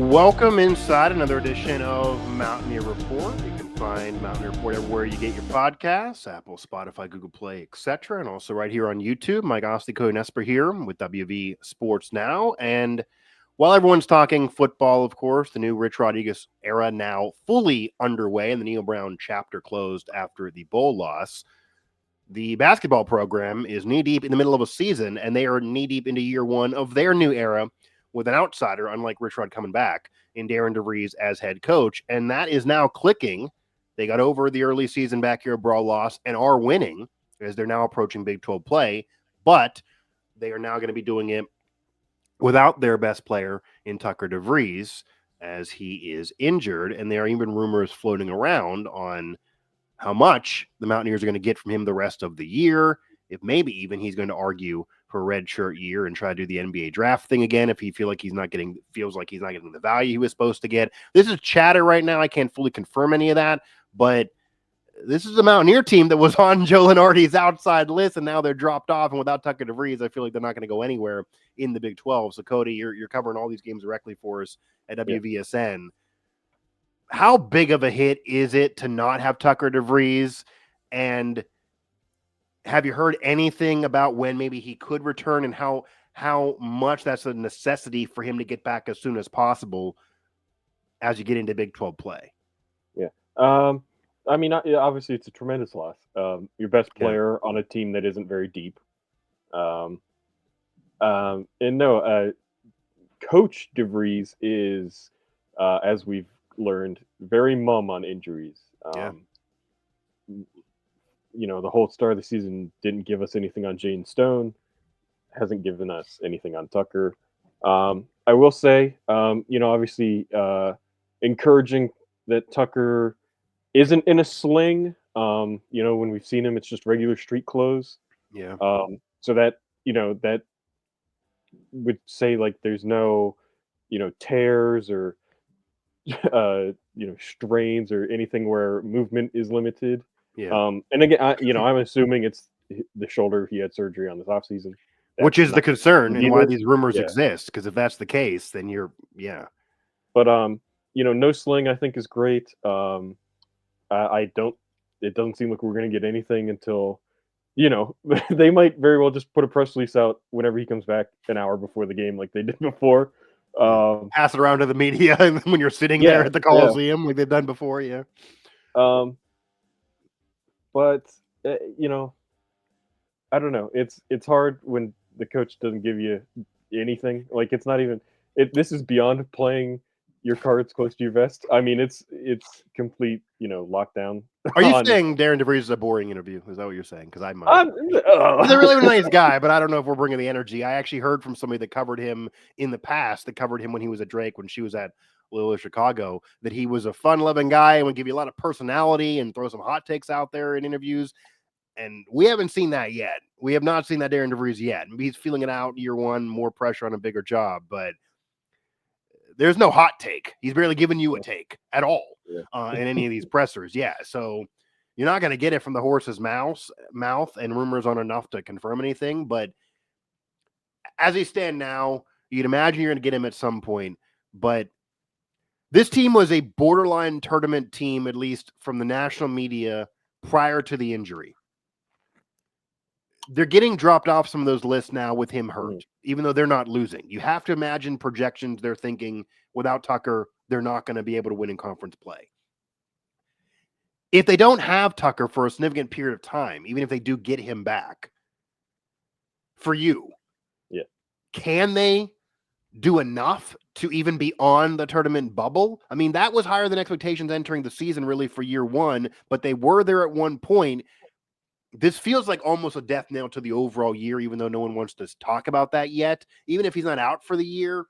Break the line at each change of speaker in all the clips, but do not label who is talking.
Welcome inside another edition of Mountaineer Report. You can find Mountaineer Report everywhere you get your podcasts, Apple, Spotify, Google Play, etc. And also right here on YouTube. Mike Asti and Cody Nespor here with WVU Sports Now. And while everyone's talking football, of course, the new Rich Rodriguez era now fully underway and the Neil Brown chapter closed after the bowl loss. The basketball program is knee-deep in the middle of a season, and they are knee-deep into year one of their new era with an outsider, unlike Rich Rod coming back, in Tucker DeVries as head coach. And that is now clicking. They got over the early season backyard brawl loss and are winning as they're now approaching Big 12 play. But they are now going to be doing it without their best player in Tucker DeVries as he is injured. And there are even rumors floating around on how much the Mountaineers are going to get from him the rest of the year, if maybe even he's going to argue for a red shirt year and try to do the NBA draft thing again if he feels like he's not getting the value he was supposed to get. This is chatter right now. I can't fully confirm any of that, but this is a Mountaineer team that was on Joe Lunardi's outside list, and now they're dropped off. And without Tucker DeVries, I feel like they're not going to go anywhere in the Big 12. So, Cody, you're covering all these games directly for us at WVSN. How big of a hit is it to not have Tucker DeVries? And have you heard anything about when maybe he could return and how much that's a necessity for him to get back as soon as possible as you get into Big 12 play?
Yeah. I mean, obviously it's a tremendous loss. Your best player on a team that isn't very deep. Coach DeVries is, as we've learned, very mum on injuries. The whole start of the season didn't give us anything on Jane Stone, hasn't given us anything on Tucker. I will say, obviously encouraging that Tucker isn't in a sling. When we've seen him, it's just regular street clothes.
Yeah.
So that, that would say like there's no, tears or, strains or anything where movement is limited.
Yeah.
And again, I'm assuming it's the shoulder he had surgery on this offseason.
Which is the concern and why these rumors
Yeah.
exist. Because if that's the case, then
But no sling I think is great. It doesn't seem like we're going to get anything until, they might very well just put a press release out whenever he comes back an hour before the game like they did before.
Pass it around to the media and when you're sitting there at the Coliseum like they've done before. Yeah.
But I don't know. It's hard when the coach doesn't give you anything. Like it's not even. This is beyond playing your cards close to your vest. I mean, it's complete. Lockdown.
Are you saying Darren DeVries is a boring interview? Is that what you're saying? Because I might. He's a really nice guy, but I don't know if we're bringing the energy. I actually heard from somebody that covered him in the past, that covered him when he was at Drake, when she was at Loyola Chicago, that he was a fun-loving guy and would give you a lot of personality and throw some hot takes out there in interviews. And we haven't seen that yet. We have not seen that Darren DeVries yet. Maybe he's feeling it out year one, more pressure on a bigger job, but there's no hot take. He's barely giving you a take at all in any of these pressers. Yeah, so you're not going to get it from the horse's mouth, and rumors aren't enough to confirm anything. But as they stand now, you'd imagine you're going to get him at some point. But this team was a borderline tournament team, at least from the national media, prior to the injury. They're getting dropped off some of those lists now with him hurt, even though they're not losing. You have to imagine projections. They're thinking without Tucker, they're not going to be able to win in conference play. If they don't have Tucker for a significant period of time, even if they do get him back, for you, can they do enough to even be on the tournament bubble? I mean, that was higher than expectations entering the season really for year one, but they were there at one point. This feels like almost a death knell to the overall year, even though no one wants to talk about that yet. Even if he's not out for the year,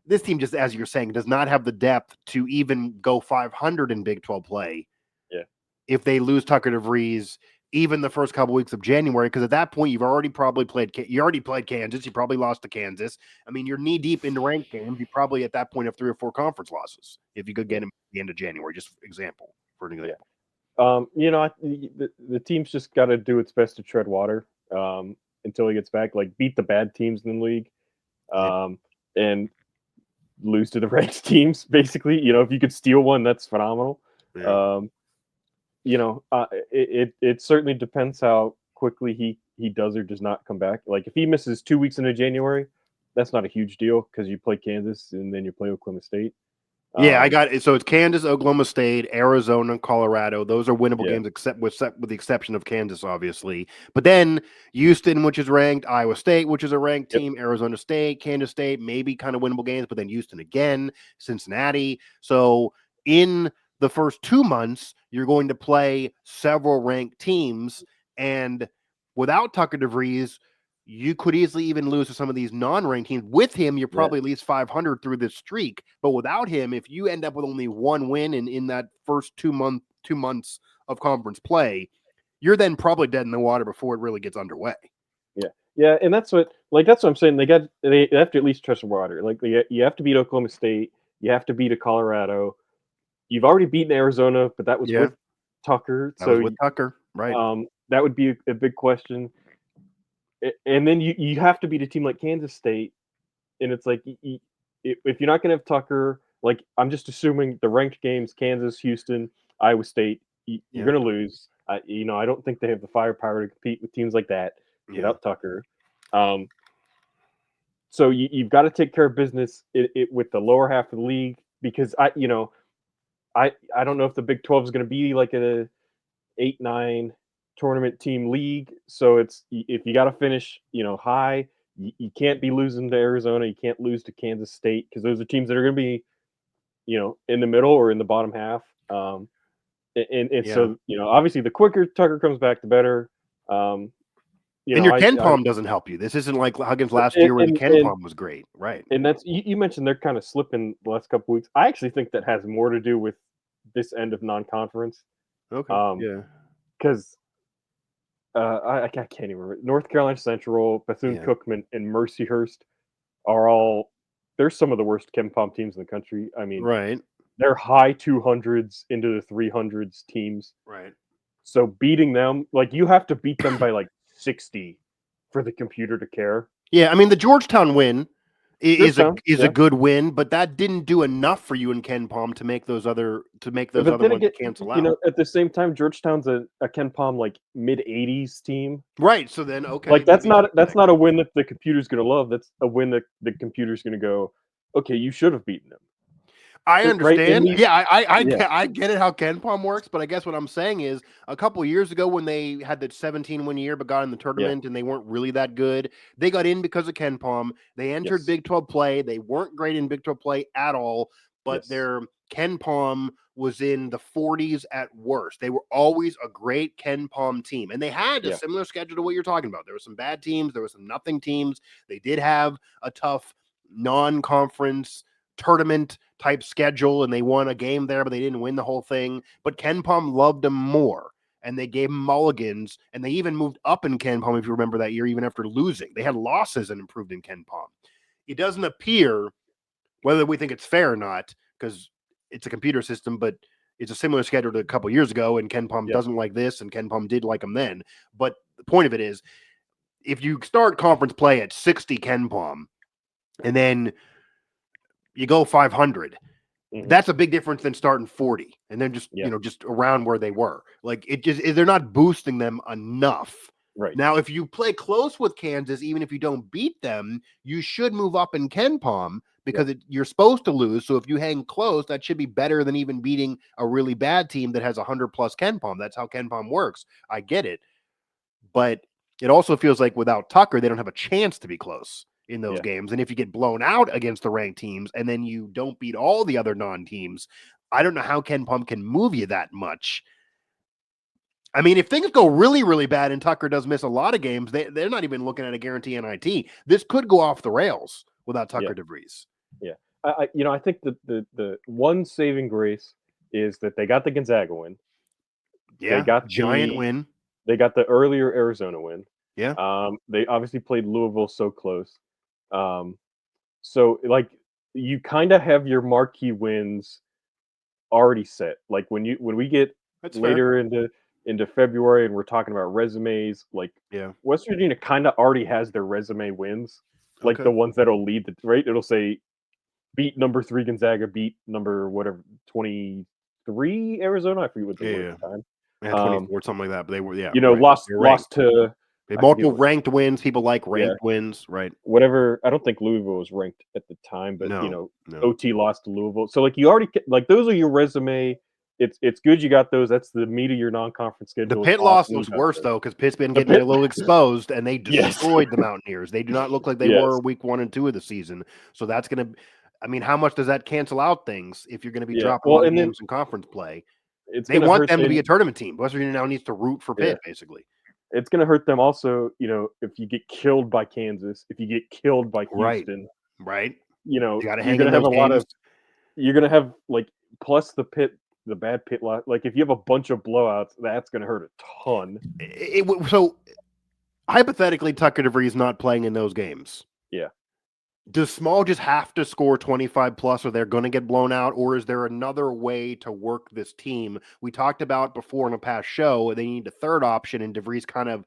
this team, just as you're saying, does not have the depth to even go 500 in Big 12 play.
Yeah.
If they lose Tucker DeVries, even the first couple weeks of January, because at that point you've already probably played Kansas. You probably lost to Kansas. I mean, you're knee deep into ranked games. You probably at that point have 3 or 4 conference losses if you could get him at the end of January. Just for an example.
The team's just got to do its best to tread water until he gets back. Like beat the bad teams in the league, and lose to the ranked teams. Basically, if you could steal one, that's phenomenal.
Yeah.
It certainly depends how quickly he does or does not come back. Like if he misses 2 weeks into January, that's not a huge deal because you play Kansas and then you play Oklahoma State.
Yeah, I got it. So it's Kansas, Oklahoma State, Arizona, Colorado. Those are winnable
Yeah.
games, except with the exception of Kansas, obviously. But then Houston, which is ranked, Iowa State, which is a ranked
Yep.
team, Arizona State, Kansas State, maybe kind of winnable games, but then Houston again, Cincinnati. So in the first 2 months, you're going to play several ranked teams, and without Tucker DeVries, you could easily even lose to some of these non-ranked teams. With him, you're probably at least 500 through this streak. But without him, if you end up with only one win in that first 2 months of conference play, you're then probably dead in the water before it really gets underway.
Yeah, and that's what I'm saying. They have to at least touch the water. Like you have to beat Oklahoma State, you have to beat a Colorado. You've already beaten Arizona, but that was
Yeah.
with Tucker.
That was with Tucker, right?
That would be a big question. And then you have to beat a team like Kansas State, and it's like if you're not going to have Tucker, like I'm just assuming the ranked games, Kansas, Houston, Iowa State, you're going to lose. I don't think they have the firepower to compete with teams like that without Tucker. So you've got to take care of business with the lower half of the league because I don't know if the Big 12 is going to be like a 8-9 tournament team league. So it's if you got to finish high, you can't be losing to Arizona, you can't lose to Kansas State because those are teams that are going to be in the middle or in the bottom half. So obviously the quicker Tucker comes back, the better.
And your Ken Palm doesn't help you. This isn't like Huggins last year where the Ken Palm was great, right?
And that's you mentioned they're kind of slipping the last couple weeks. I actually think that has more to do with this end of non-conference.
Okay.
Because I can't even remember. North Carolina Central, Bethune-Cookman, and Mercyhurst they're some of the worst Ken Palm teams in the country. I mean,
right.
They're high 200s into the 300s teams.
Right.
So beating them, like you have to beat them by like 60 for the computer to care.
Yeah, I mean the Georgetown win is a
yeah.
good win, but that didn't do enough for you in Ken Palm to make those other ones cancel out.
At the same time, Georgetown's a Ken Palm like mid 80s team.
Right. So then, okay,
like that's not a win that the computer's gonna love. That's a win that the computer's gonna go, okay, you should have beaten them.
I understand. Right? I get it how Ken Palm works, but I guess what I'm saying is a couple of years ago when they had that 17-win year but got in the tournament and they weren't really that good, they got in because of Ken Palm. They entered Big 12 play. They weren't great in Big 12 play at all, but their Ken Palm was in the 40s at worst. They were always a great Ken Palm team, and they had a similar schedule to what you're talking about. There were some bad teams. There were some nothing teams. They did have a tough non-conference tournament type schedule, and they won a game there, but they didn't win the whole thing. But Ken Palm loved them more, and they gave him mulligans, and they even moved up in Ken Palm, if you remember that year, even after losing. They had losses and improved in Ken Palm. It doesn't appear, whether we think it's fair or not, because it's a computer system, but it's a similar schedule to a couple years ago, and Ken Palm doesn't like this, and Ken Palm did like them then. But the point of it is, if you start conference play at 60 Ken Palm, and then you go 500, that's a big difference than starting 40 and then just just around where they were. Like they're not boosting them enough.
Right.
Now, if you play close with Kansas, even if you don't beat them, you should move up in Ken Palm because you're supposed to lose. So if you hang close, that should be better than even beating a really bad team that has 100+ Ken Palm. That's how Ken Palm works. I get it, but it also feels like without Tucker, they don't have a chance to be close in those games. And if you get blown out against the ranked teams and then you don't beat all the other non-teams, I don't know how Ken Palm can move you that much. I mean, if things go really, really bad and Tucker does miss a lot of games, they're not even looking at a guarantee NIT. This could go off the rails without Tucker DeVries.
Yeah. I think the one saving grace is that they got the Gonzaga win.
Yeah, they got giant win.
They got the earlier Arizona win.
Yeah.
They obviously played Louisville so close. So like you kind of have your marquee wins already set. Like when we get later into February and we're talking about resumes, like West Virginia kind of already has their resume wins, like the ones that'll lead the right. It'll say beat number 3 Gonzaga, beat number 23 Arizona. I forget what they were at the time.
Yeah, 24, something like that. But they were,
You know,
right.
lost to.
They
I
both
forget
were
what,
ranked wins. People like ranked wins, right?
whatever. I don't think Louisville was ranked at the time, but
No.
OT lost to Louisville. So like you already like those are your resume. It's good you got those. That's the meat of your non-conference
The
schedule.
Pitt loss looks worse though, because Pitt's been getting a little exposed, and they destroyed the Mountaineers. They do not look like they were week 1 and 2 of the season. So that's going to, I mean, how much does that cancel out things if you're going to be dropping more games in conference play? They want them to be a tournament team. West Virginia now needs to root for Pitt, basically.
It's going to hurt them also, you know, if you get killed by Kansas, if you get killed by Houston.
Right.
You know,
you're
going to have a lot of, you're going to have like, plus the bad Pitt lot. Like if you have a bunch of blowouts, that's going to hurt a ton.
So hypothetically, Tucker DeVries not playing in those games.
Yeah.
Does Small just have to score 25 plus or they're going to get blown out? Or is there another way to work this team? We talked about before in a past show, they need a third option, and DeVries kind of,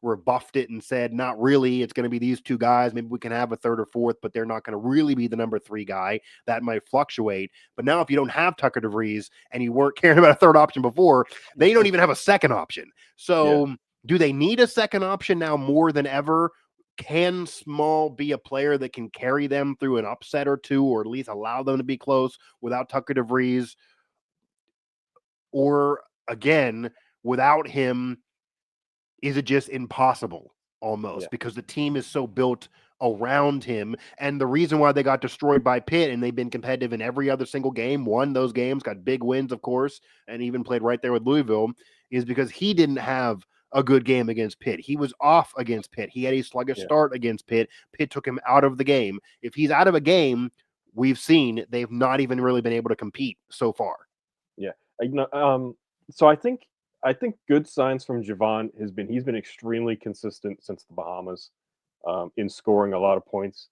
rebuffed it and said, not really. It's going to be these two guys. Maybe we can have a third or fourth, but they're not going to really be the number 3 guy. That might fluctuate. But now if you don't have Tucker DeVries and you weren't caring about a third option before, then you don't even have a second option. So do they need a second option now more than ever? Can Small be a player that can carry them through an upset or two, or at least allow them to be close without Tucker DeVries? Or again, without him, is it just impossible almost because the team is so built around him? And the reason why they got destroyed by Pitt, and they've been competitive in every other single game, won those games, got big wins, of course, and even played right there with Louisville, is because he didn't have a good game against Pitt. He was off against Pitt. He had a sluggish start against Pitt. Pitt took him out of the game. If he's out of a game, we've seen they've not even really been able to compete so far.
Yeah. So I think good signs from Javon he's been extremely consistent since the Bahamas in scoring a lot of points.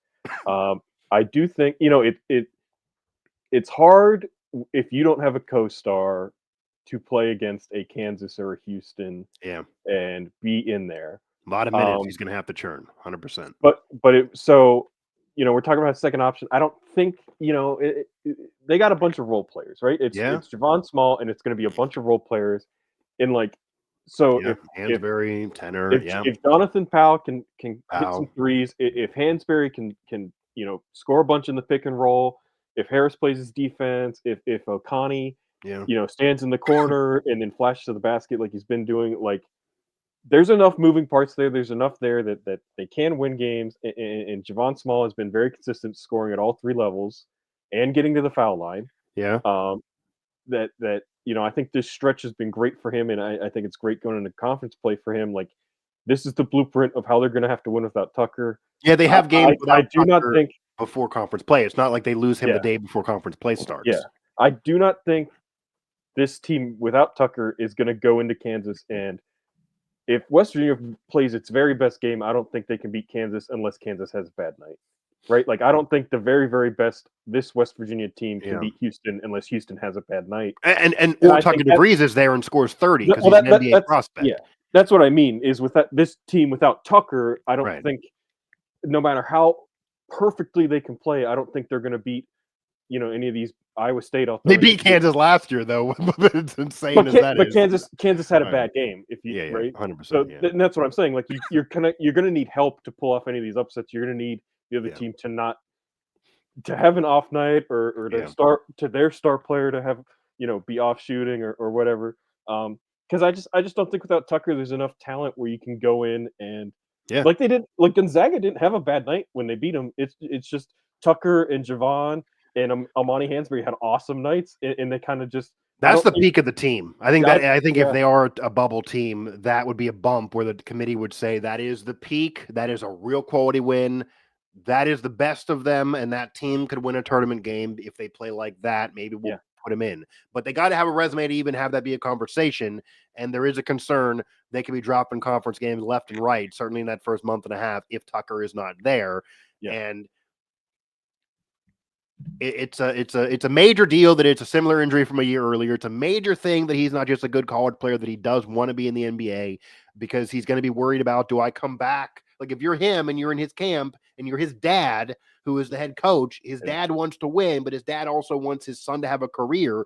I do think, it's hard if you don't have a co-star to play against a Kansas or a Houston and be in there.
A lot of minutes he's going to have to churn, 100%.
But we're talking about a second option. I don't think, they got a bunch of role players, right? It's Javon Small, and it's going to be a bunch of role players in if
Hansberry, Tenor,
if Jonathan Powell can hit some threes, if Hansberry can score a bunch in the pick and roll, if Harris plays his defense, if O'Connell stands in the corner and then flashes to the basket like he's been doing, like there's enough moving parts there. There's enough there that they can win games. And Javon Small has been very consistent scoring at all 3 levels and getting to the foul line.
Yeah.
I think this stretch has been great for him, and I think it's great going into conference play for him. Like, this is the blueprint of how they're going to have to win without Tucker.
Yeah, they have games without
I do not think
before conference play. It's not like they lose him the day before conference play starts.
Yeah, I do not think this team without Tucker is going to go into Kansas, and if West Virginia plays its very best game, I don't think they can beat Kansas unless Kansas has a bad night. Right? Like, I don't think the very, very best this West Virginia team can beat Houston unless Houston has a bad night.
Or Tucker DeVries is there and scores 30 because he's an NBA prospect.
Yeah, that's what I mean, is with this team without Tucker, I don't think, no matter how perfectly they can play, I don't think they're going to beat, any of these Iowa State.
They beat Kansas last year, though. It's insane
but Kansas had a bad game. Right,
100%.
So that's what I'm saying. Like, you're going to need help to pull off any of these upsets. You're going to need the other team to have an off night, or their star player to have be off shooting or whatever. Because I just don't think without Tucker there's enough talent where you can go in and like they did. Like Gonzaga didn't have a bad night when they beat them. It's just Tucker and Javon and Amani Hansberry had awesome nights, and they kind of just.
That's the peak of the team. I think if they are a bubble team, that would be a bump where the committee would say that is the peak. That is a real quality win. That is the best of them, and that team could win a tournament game if they play like that. Maybe we'll put them in. But they got to have a resume to even have that be a conversation, and there is a concern they could be dropping conference games left and right, certainly in that first month and a half if Tucker is not there. Yeah. And it's a major deal that it's a similar injury from a year earlier. It's a major thing that he's not just a good college player, that he does want to be in the NBA, because he's going to be worried about, do I come back? Like, if you're him and you're in his camp and you're his dad, who is the head coach. His dad wants to win, but his dad also wants his son to have a career.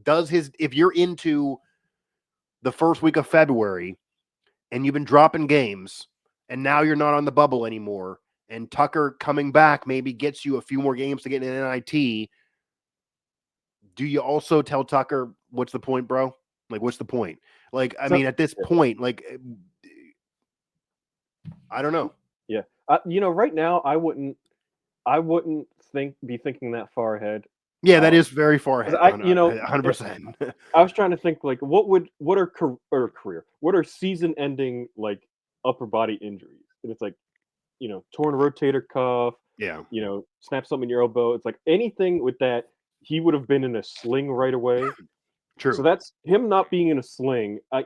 If you're into the first week of February and you've been dropping games and now you're not on the bubble anymore, and Tucker coming back maybe gets you a few more games to get an NIT, do you also tell Tucker, what's the point, bro? Like, what's the point? Like, I mean, at this point, like, I don't know.
Yeah. Right now I wouldn't be thinking that far ahead.
Yeah, that is very far ahead.
100%. I was trying to think, like, what are season-ending, like, upper body injuries? And it's like, torn rotator cuff.
Yeah.
Snap something in your elbow. It's like anything with that, he would have been in a sling right away.
True.
So that's him not being in a sling. I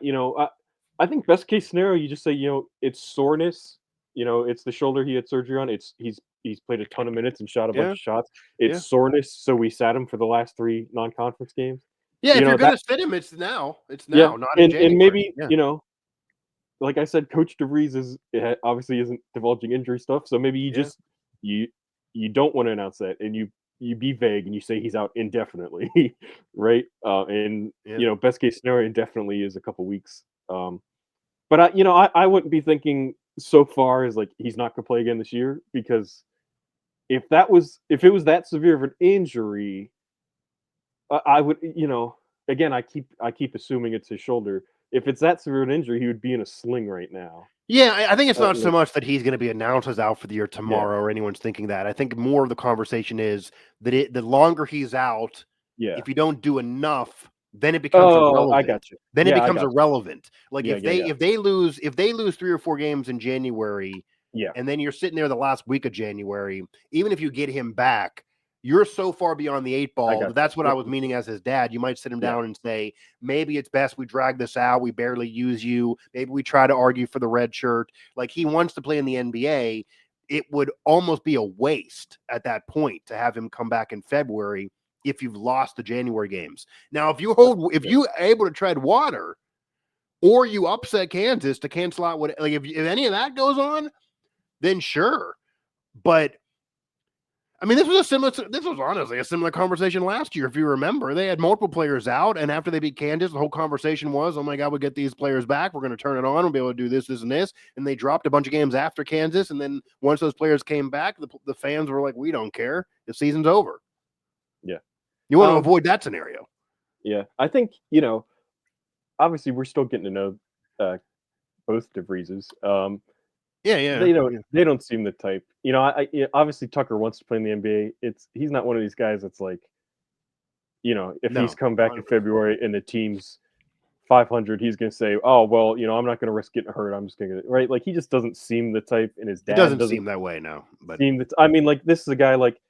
think best case scenario, you just say, it's soreness. It's the shoulder he had surgery on. He's played a ton of minutes and shot a bunch of shots. It's soreness, so we sat him for the last 3 non-conference games.
Yeah, if you're going to sit him, it's now. It's now, not in January.
And maybe, like I said, Coach DeVries obviously isn't divulging injury stuff, so maybe you don't want to announce that, and you be vague and you say he's out indefinitely, right? Best case scenario indefinitely is a couple weeks. But I wouldn't be thinking so far as like he's not going to play again this year, because if it was that severe of an injury, I would, again, I keep assuming it's his shoulder. If it's that severe an injury, he would be in a sling right now.
Yeah, I think it's not so much that he's going to be announced as out for the year tomorrow, or anyone's thinking that. I think more of the conversation is that the longer he's out, if you don't do enough, then it becomes irrelevant.
I got you.
Then it becomes irrelevant. Like if they lose 3 or 4 games in January, and then you're sitting there the last week of January, even if you get him back, you're so far beyond the 8 ball. That's what I was meaning as his dad. You might sit him down and say, maybe it's best we drag this out. We barely use you. Maybe we try to argue for the red shirt. Like, he wants to play in the NBA. It would almost be a waste at that point to have him come back in February if you've lost the January games. Now, if you're able to tread water, or you upset Kansas to cancel out if any of that goes on, then sure. But I mean, this was honestly a similar conversation last year. If you remember, they had multiple players out, and after they beat Kansas, the whole conversation was, oh my God, we'll get these players back. We're going to turn it on. We'll be able to do this, this, and this. And they dropped a bunch of games after Kansas. And then once those players came back, the fans were like, we don't care. The season's over.
Yeah.
You want to avoid that scenario.
Yeah. I think, obviously we're still getting to know both DeVrieses. They don't seem the type. Obviously Tucker wants to play in the NBA. He's not one of these guys that's like, if he's come back in February and the team's 500, he's going to say, oh, well, I'm not going to risk getting hurt. I'm just going to get it right. Like, he just doesn't seem the type, and his dad
doesn't seem that way now. But
this is a guy, like,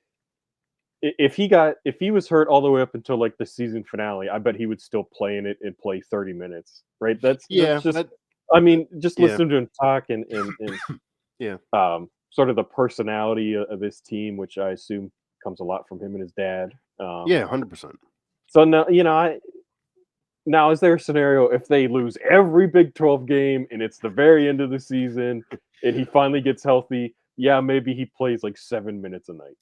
if he was hurt all the way up until like the season finale, I bet he would still play in it and play 30 minutes. Right. That's just listen to him talk and sort of the personality of this team, which I assume comes a lot from him and his dad.
100%.
So now, is there a scenario if they lose every Big 12 game and it's the very end of the season and he finally gets healthy? Yeah, maybe he plays like 7 minutes a night.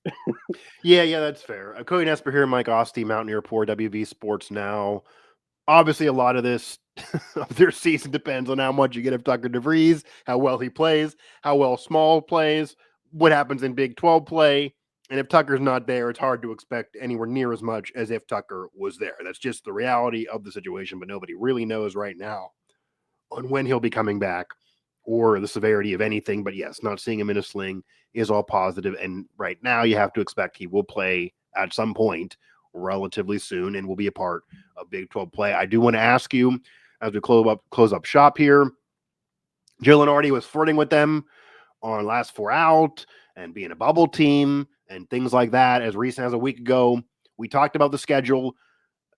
Yeah, that's fair. Cody Nespor here, Mike Asti, Mountaineer Report, WV Sports Now. Obviously, a lot of this of their season depends on how much you get of Tucker DeVries, how well he plays, how well Small plays, what happens in Big 12 play. And if Tucker's not there, it's hard to expect anywhere near as much as if Tucker was there. That's just the reality of the situation, but nobody really knows right now on when he'll be coming back or the severity of anything. But yes, not seeing him in a sling is all positive. And right now you have to expect he will play at some point relatively soon and will be a part of Big 12 play. I do want to ask you, as we close up shop here, Jill Lenardi was flirting with them on last 4 out and being a bubble team and things like that. As recent as a week ago, we talked about the schedule.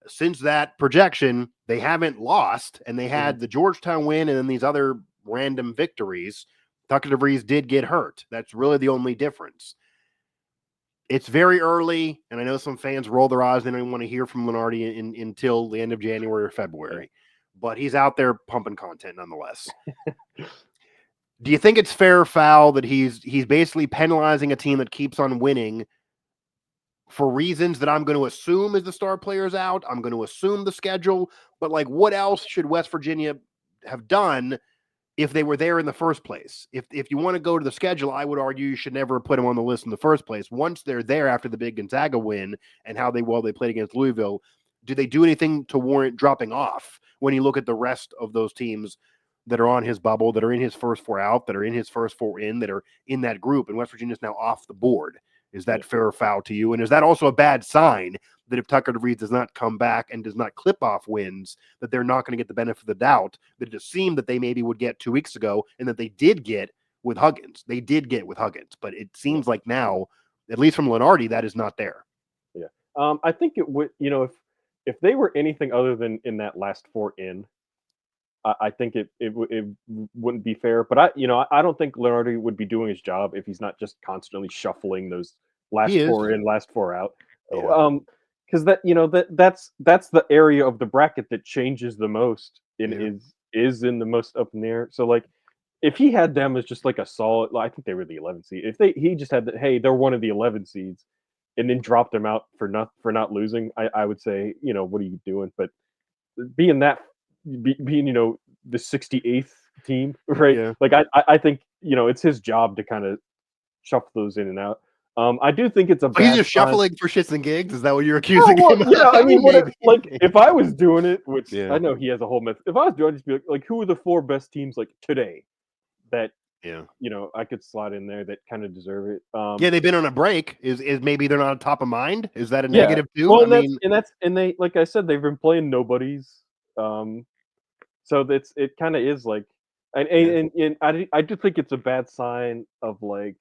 Since that projection, they haven't lost, and they had the Georgetown win and then these other random victories. Tucker DeVries did get hurt. That's really the only difference. It's very early, and I know some fans roll their eyes. They don't want to hear from Lenardi until the end of January or February, but he's out there pumping content nonetheless. Do you think it's fair or foul that he's basically penalizing a team that keeps on winning for reasons that I'm going to assume is the star players out? I'm going to assume the schedule, but like, what else should West Virginia have done if they were there in the first place? If you want to go to the schedule, I would argue you should never put them on the list in the first place. Once they're there after the big Gonzaga win and how they played against Louisville, do they do anything to warrant dropping off when you look at the rest of those teams that are on his bubble, that are in his first four out, that are in his first four in, that are in that group, and West Virginia is now off the board? Is that fair or foul to you? And is that also a bad sign that if Tucker DeVries does not come back and does not clip off wins, that they're not going to get the benefit of the doubt that it seemed that they maybe would get 2 weeks ago and that they did get with Huggins? They did get with Huggins, but it seems like now, at least from Lenardi, that is not there.
Yeah. I think it would, if they were anything other than in that last four in, I think it wouldn't be fair. But I don't think Lenardi would be doing his job if he's not just constantly shuffling those last four in, last four out.
Yeah.
Because that's the area of the bracket that changes the most and is in the most up in the air. So like, if he had them as just like a solid, I think they were the 11 seed. If he just had hey, they're one of the 11 seeds, and then dropped them out for not losing, I would say, what are you doing? But being the 68th team, right?
Yeah.
Like I think it's his job to kind of shuffle those in and out. I do think it's a bad
He's just
sign.
shuffling for shits and gigs. Is that what you're accusing him of?
Yeah, I mean, if I was doing it, which I know he has a whole method. If I was doing it, I'd just be like, who are the four best teams like today that I could slot in there that kind of deserve it.
They've been on a break. Is maybe they're not top of mind? Is that a negative too?
Well, and they, like I said, they've been playing nobodies. So it kind of is like, and I do think it's a bad sign of like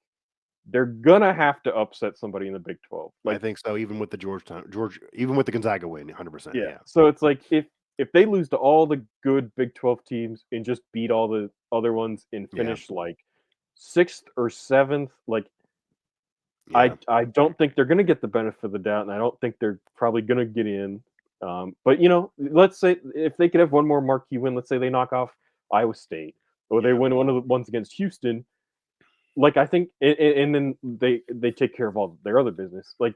they're gonna have to upset somebody in the Big 12. Like,
I think so, even with the even with the Gonzaga win, 100%. Yeah.
So it's like if they lose to all the good Big 12 teams and just beat all the other ones and finish like 6th or 7th, like I don't think they're gonna get the benefit of the doubt, and I don't think they're probably gonna get in. But let's say if they could have one more marquee win, let's say they knock off Iowa State or they win one of the ones against Houston. Like I think, and then they take care of all their other business. Like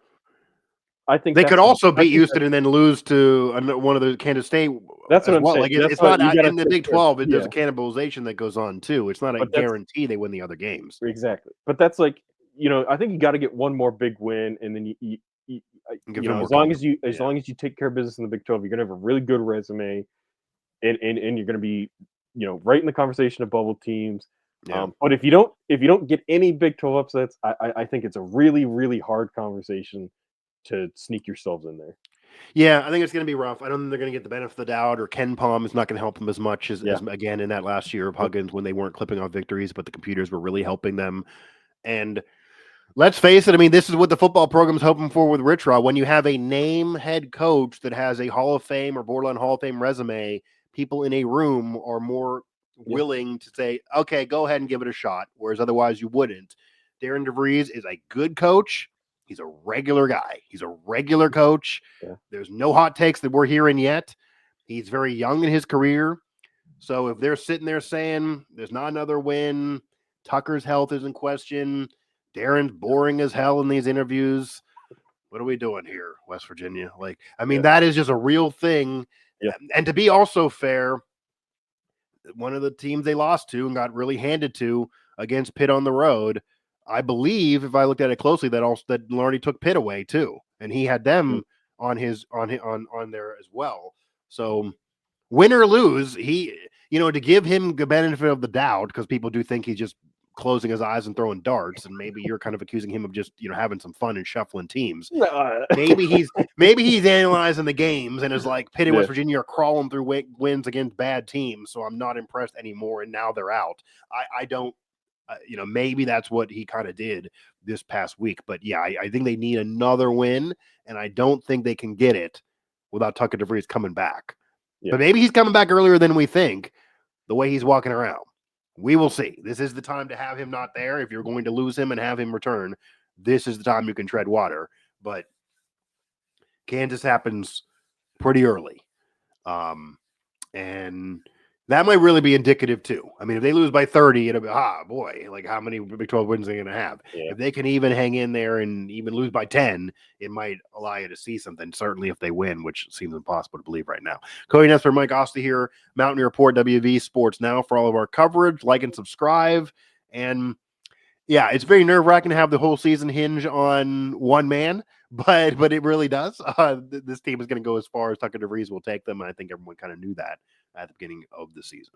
I think
they could also beat Houston and then lose to one of the Kansas State.
That's what I'm saying.
Like it's not in the Big 12. There's a cannibalization that goes on too. It's not a guarantee they win the other games.
Exactly, but that's like I think you got to get one more big win, and then you as long as you take care of business in the Big 12, you're gonna have a really good resume, and you're gonna be right in the conversation of bubble teams. But if you don't get any Big 12 upsets, I think it's a really, really hard conversation to sneak yourselves in there.
Yeah, I think it's going to be rough. I don't think they're going to get the benefit of the doubt, or Ken Palm is not going to help them as much as again in that last year of Huggins when they weren't clipping off victories, but the computers were really helping them. And let's face it, I mean, this is what the football program's hoping for with Rich Rod. When you have a name head coach that has a Hall of Fame or borderline Hall of Fame resume, people in a room are more willing to say, okay, go ahead and give it a shot, whereas otherwise you wouldn't. Darren DeVries is a good coach. He's a regular guy. He's a regular coach. There's no hot takes that we're hearing yet. He's very young in his career. So if they're sitting there saying there's not another win, Tucker's health is in question, Darren's boring as hell in these interviews, what are we doing here, West Virginia? Like, I mean, that is just a real thing. And to be also fair, one of the teams they lost to and got really handed to against Pitt on the road, I believe, if I looked at it closely, that Larney took Pitt away too, and he had them on there as well. So win or lose, he to give him the benefit of the doubt, because people do think he's just closing his eyes and throwing darts, and maybe you're kind of accusing him of just having some fun and shuffling teams. Maybe he's analyzing the games and is like, Pitt and West Virginia are crawling through wins against bad teams, so I'm not impressed anymore, and now they're out. I don't. Maybe that's what he kind of did this past week. But yeah, I think they need another win, and I don't think they can get it without Tucker DeVries coming back. But maybe he's coming back earlier than we think, the way he's walking around. We will see. This is the time to have him not there. If you're going to lose him and have him return, this is the time you can tread water. But Kansas happens pretty early. And That might really be indicative too. I mean, if they lose by 30, it'll be, boy, like how many Big 12 wins are they going to have?
Yeah.
If they can even hang in there and even lose by 10, it might allow you to see something, certainly if they win, which seems impossible to believe right now. Cody Nespor, Mike Asti here, Mountaineer Report, WVU Sports Now for all of our coverage. Like and subscribe. And yeah, it's very nerve-wracking to have the whole season hinge on one man, but it really does. This team is going to go as far as Tucker DeVries will take them, and I think everyone kind of knew that at the beginning of the season.